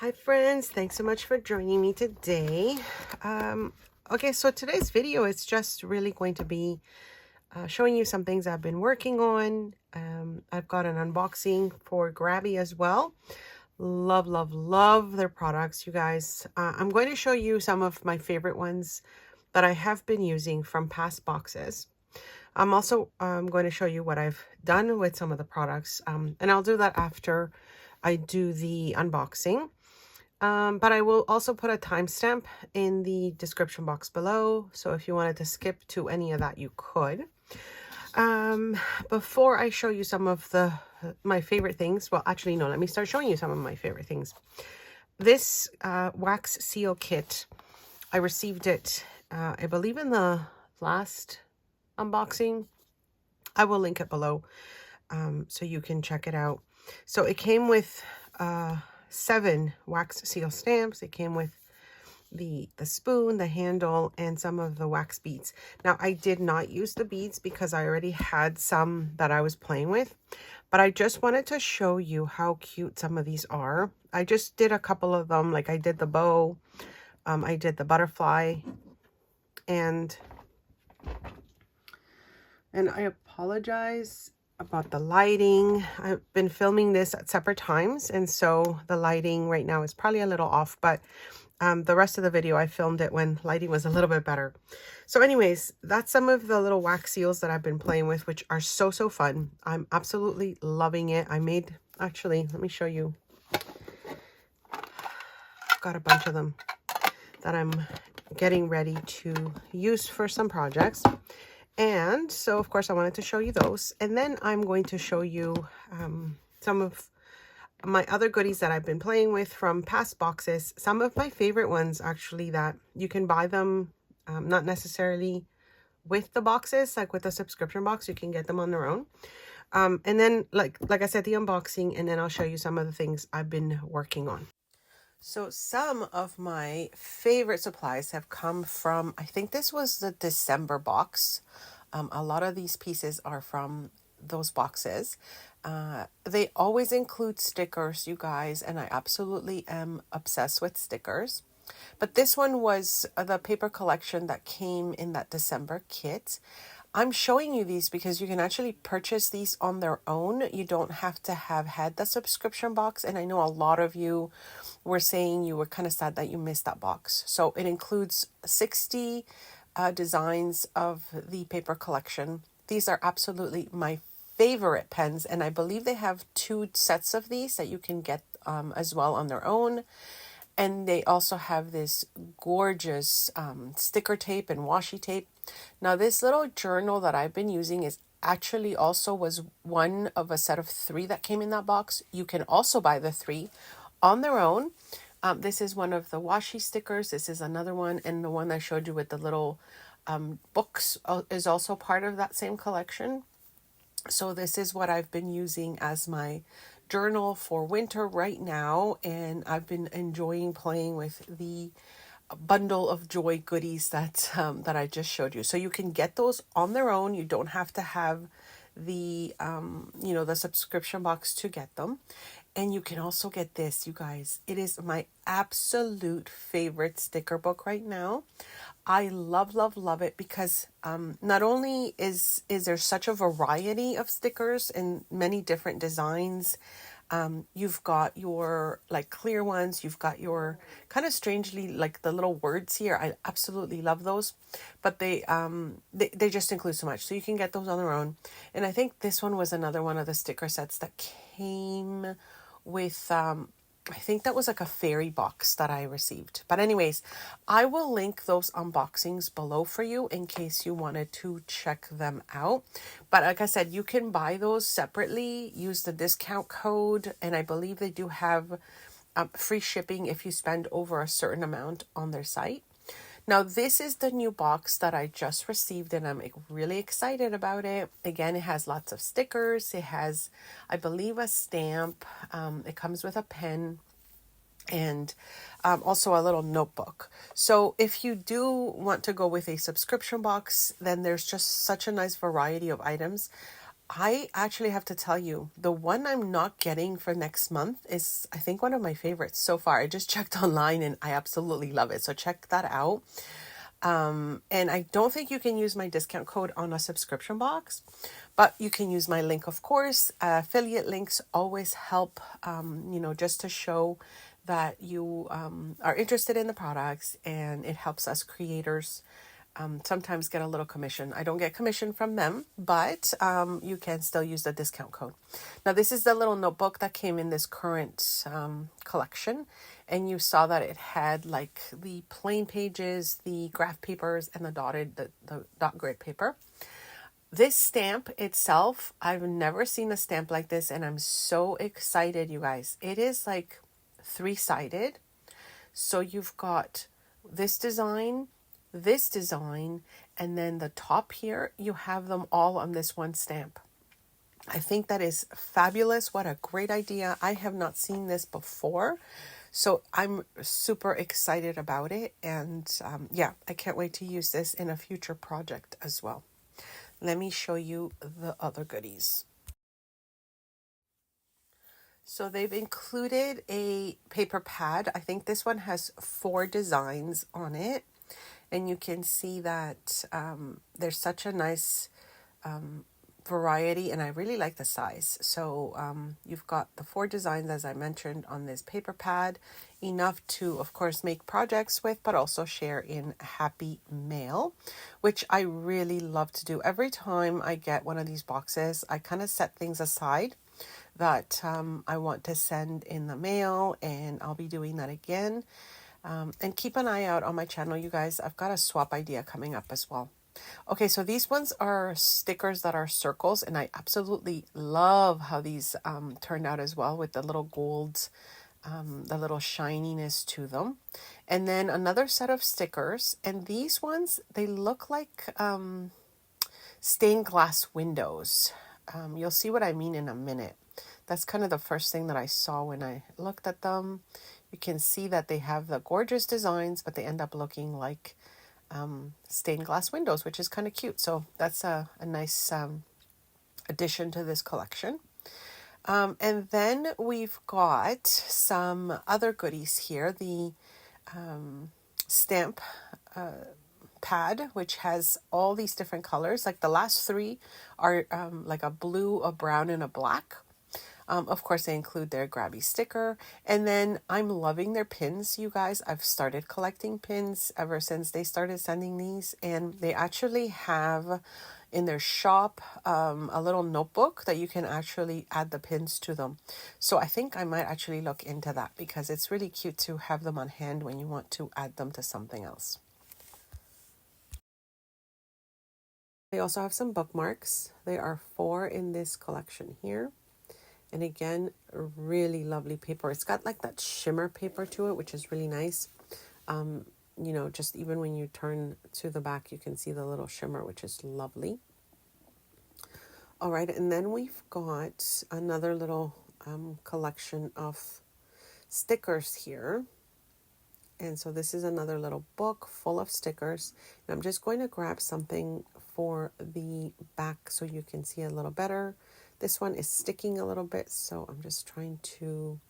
Hi friends, thanks so much for joining me today. Okay, so today's video is just really going to be showing you some things I've been working on. I've got an unboxing for Grabie as well. Love, love, love their products, you guys. I'm going to show you some of my favorite ones that I have been using from past boxes. I'm also going to show you what I've done with some of the products, and I'll do that after I do the unboxing. But I will also put a timestamp in the description box below. So if you wanted to skip to any of that, you could. Before I show you some of my favorite things, well, actually, no, let me start showing you some of my favorite things. This wax seal kit, I received it, I believe in the last unboxing. I will link it below so you can check it out. So it came with 7 wax seal stamps. It came with the spoon, the handle, and some of the wax beads. Now, I did not use the beads because I already had some that I was playing with, but I just wanted to show you how cute some of these are. I just did a couple of them, like I did the bow, I did the butterfly, and I apologize about the lighting. I've been filming this at separate times, and so the lighting right now is probably a little off, but the rest of the video I filmed it when lighting was a little bit better. So anyways, that's some of the little wax seals that I've been playing with, which are so fun. I'm absolutely loving it. I made, actually, let me show you. I've got a bunch of them that I'm getting ready to use for some projects. And so, of course, I wanted to show you those. And then I'm going to show you some of my other goodies that I've been playing with from past boxes. Some of my favorite ones, actually, that you can buy them, not necessarily with the boxes, like with a subscription box. You can get them on their own. And then, like I said, the unboxing, and then I'll show you some of the things I've been working on. So some of my favorite supplies have come from, I think this was the December box. A lot of these pieces are from those boxes. They always include stickers, you guys, and I absolutely am obsessed with stickers. But this one was the paper collection that came in that December kit. I'm showing you these because you can actually purchase these on their own. You don't have to have had the subscription box. And I know a lot of you were saying you were kind of sad that you missed that box. So it includes 60 designs of the paper collection. These are absolutely my favorite pens. And I believe they have 2 sets of these that you can get as well on their own. And they also have this gorgeous sticker tape and washi tape. Now, this little journal that I've been using is actually also was one of a set of 3 that came in that box. You can also buy the 3 on their own. This is one of the washi stickers. This is another one. And the one I showed you with the little books is also part of that same collection. So this is what I've been using as my journal for winter right now, and I've been enjoying playing with the bundle of joy goodies that I just showed you. So you can get those on their own. You don't have to have the the subscription box to get them. And you can also get this, you guys. It is my absolute favorite sticker book right now. I love, love, love it because not only is there such a variety of stickers and many different designs. You've got your like clear ones. You've got your kind of strangely like the little words here. I absolutely love those, but they just include so much. So you can get those on their own. And I think this one was another one of the sticker sets that came with I think that was like a fairy box that I received. But anyways, I will link those unboxings below for you in case you wanted to check them out. But like I said, you can buy those separately, use the discount code, and I believe they do have free shipping if you spend over a certain amount on their site. Now, this is the new box that I just received, and I'm really excited about it. Again, it has lots of stickers. It has, I believe, a stamp. It comes with a pen and also a little notebook. So if you do want to go with a subscription box, then there's just such a nice variety of items. I actually have to tell you, the one I'm not getting for next month is, I think, one of my favorites so far. I just checked online and I absolutely love it. So check that out. And I don't think you can use my discount code on a subscription box, but you can use my link, of course. Affiliate links always help, just to show that you are interested in the products, and it helps us creators sometimes get a little commission. I don't get commission from them, but you can still use the discount code. Now, this is the little notebook that came in this current collection, and you saw that it had like the plain pages, the graph papers, and the dot grid paper. This stamp itself, I've never seen a stamp like this, and I'm so excited, you guys. It is like three-sided. So you've got this design, and then the top here, you have them all on this one stamp. I think that is fabulous. What a great idea. I have not seen this before. So I'm super excited about it. And I can't wait to use this in a future project as well. Let me show you the other goodies. So they've included a paper pad. I think this one has 4 designs on it. And you can see that there's such a nice variety, and I really like the size. So you've got the 4 designs, as I mentioned, on this paper pad, enough to, of course, make projects with, but also share in Happy Mail, which I really love to do. Every time I get one of these boxes, I kind of set things aside that I want to send in the mail, and I'll be doing that again. And keep an eye out on my channel, you guys. I've got a swap idea coming up as well. Okay, so these ones are stickers that are circles, and I absolutely love how these turned out as well, with the little golds, the little shininess to them. And then another set of stickers, and these ones, they look like stained glass windows. You'll see what I mean in a minute. That's kind of the first thing that I saw when I looked at them. You can see that they have the gorgeous designs, but they end up looking like stained glass windows, which is kind of cute. So that's a nice addition to this collection. And then we've got some other goodies here. The stamp pad, which has all these different colors. Like the last 3 are like a blue, a brown, and a black. Of course, they include their Grabie sticker. And then I'm loving their pins, you guys. I've started collecting pins ever since they started sending these. And they actually have in their shop a little notebook that you can actually add the pins to them. So I think I might actually look into that, because it's really cute to have them on hand when you want to add them to something else. They also have some bookmarks. There are 4 in this collection here. And again, really lovely paper. It's got like that shimmer paper to it, which is really nice. Just even when you turn to the back, you can see the little shimmer, which is lovely. All right, and then we've got another little collection of stickers here. And so this is another little book full of stickers. And I'm just going to grab something for the back so you can see a little better. This one is sticking a little bit, so I'm just trying to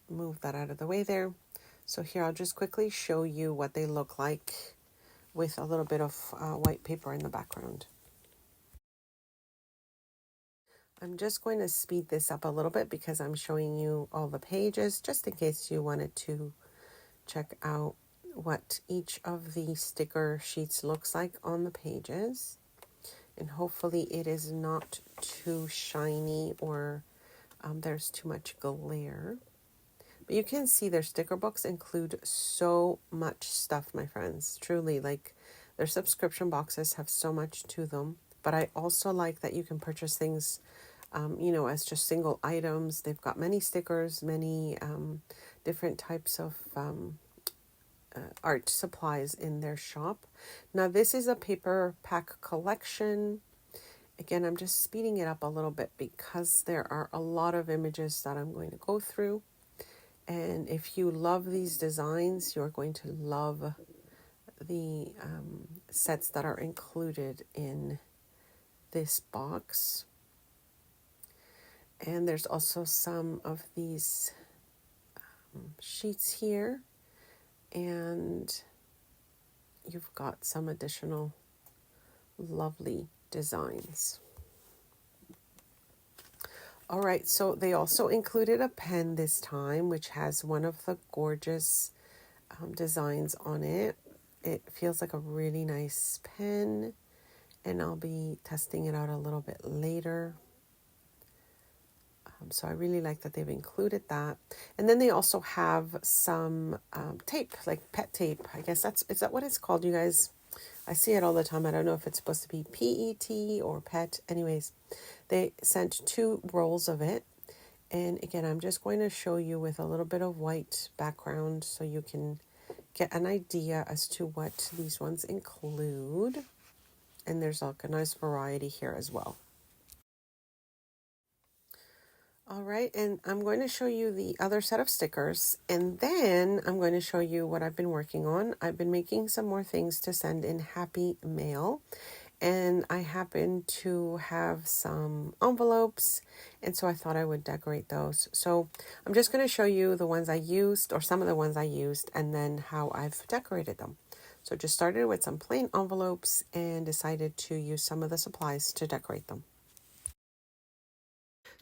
move that out of the way there. So here, I'll just quickly show you what they look like with a little bit of white paper in the background. I'm just going to speed this up a little bit because I'm showing you all the pages, just in case you wanted to check out what each of the sticker sheets looks like on the pages. And hopefully it is not too shiny or there's too much glare. But you can see their sticker books include so much stuff, my friends. Truly, like, their subscription boxes have so much to them. But I also like that you can purchase things, as just single items. They've got many stickers, many different types of art supplies in their shop. Now, this is a paper pack collection. Again, I'm just speeding it up a little bit because there are a lot of images that I'm going to go through. And if you love these designs, you're going to love the sets that are included in this box. And there's also some of these sheets here, and you've got some additional lovely designs. All right, so they also included a pen this time, which has one of the gorgeous designs on it. It feels like a really nice pen, and I'll be testing it out a little bit later. So I really like that they've included that. And then they also have some tape, like pet tape. I guess is that what it's called, you guys? I see it all the time. I don't know if it's supposed to be PET or pet. Anyways, they sent 2 rolls of it. And again, I'm just going to show you with a little bit of white background so you can get an idea as to what these ones include. And there's like a nice variety here as well. All right, and I'm going to show you the other set of stickers, and then I'm going to show you what I've been working on. I've been making some more things to send in Happy Mail, and I happen to have some envelopes, and so I thought I would decorate those. So I'm just going to show you the ones I used, or some of the ones I used, and then how I've decorated them. So just started with some plain envelopes and decided to use some of the supplies to decorate them.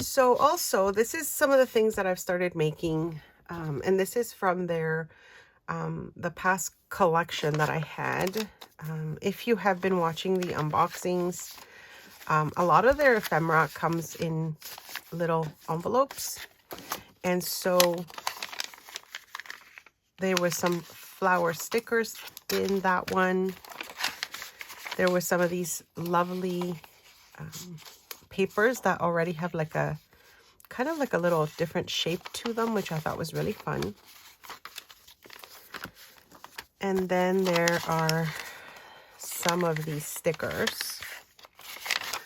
So also, this is some of the things that I've started making, and this is from their the past collection that I had. If you have been watching the unboxings, a lot of their ephemera comes in little envelopes, and so there was some flower stickers in that one. There were some of these lovely papers that already have like a kind of like a little different shape to them, which I thought was really fun. And then there are some of these stickers.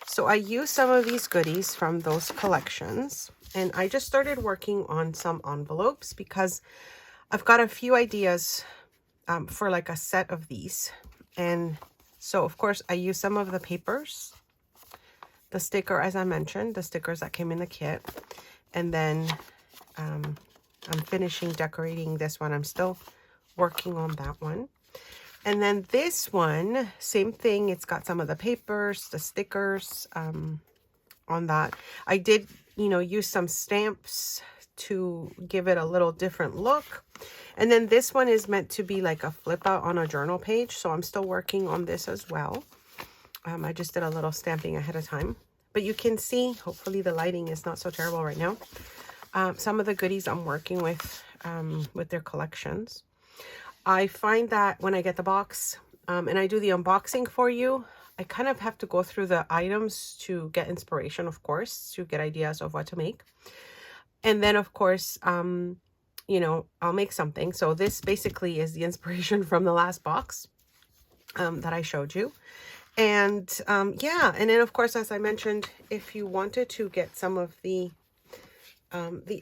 So I used some of these goodies from those collections, and I just started working on some envelopes because I've got a few ideas for like a set of these. And so of course I used some of the papers, the sticker, as I mentioned, the stickers that came in the kit. And then I'm finishing decorating this one. I'm still working on that one. And then this one, same thing. It's got some of the papers, the stickers on that. I did, use some stamps to give it a little different look. And then this one is meant to be like a flip out on a journal page. So I'm still working on this as well. I just did a little stamping ahead of time. But you can see, hopefully the lighting is not so terrible right now, some of the goodies I'm working with their collections. I find that when I get the box and I do the unboxing for you, I kind of have to go through the items to get inspiration, of course, to get ideas of what to make. And then, of course, I'll make something. So this basically is the inspiration from the last box that I showed you. And yeah, and then of course, as I mentioned, if you wanted to get some of the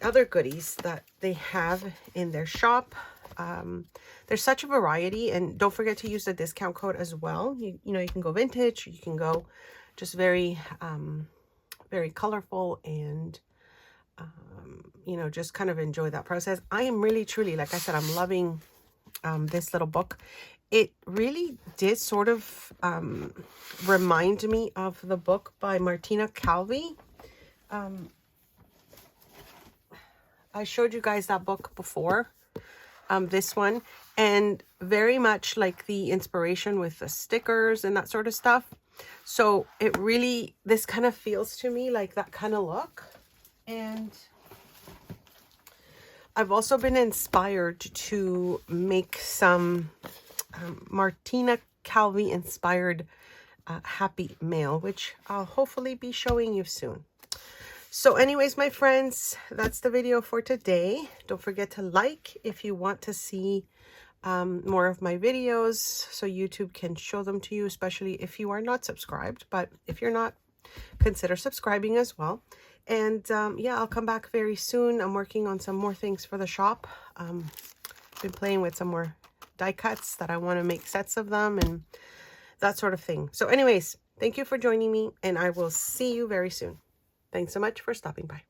other goodies that they have in their shop, there's such a variety. And don't forget to use the discount code as well. You can go vintage, you can go just very very colorful, and just kind of enjoy that process. I am really truly, like I said, I'm loving this little book. It really did sort of remind me of the book by Martina Calvi. I showed you guys that book before, this one, and very much like the inspiration with the stickers and that sort of stuff. So it really, this kind of feels to me like that kind of look. And I've also been inspired to make some Martina Calvi inspired Happy Mail, which I'll hopefully be showing you soon. So anyways, my friends, that's the video for today. Don't forget to like if you want to see more of my videos so YouTube can show them to you, especially if you are not subscribed. But if you're not, consider subscribing as well. And yeah, I'll come back very soon. I'm working on some more things for the shop. Been playing with some more die cuts that I want to make sets of them and that sort of thing. So anyways, Thank you for joining me, and I will see you very soon. Thanks so much for stopping by.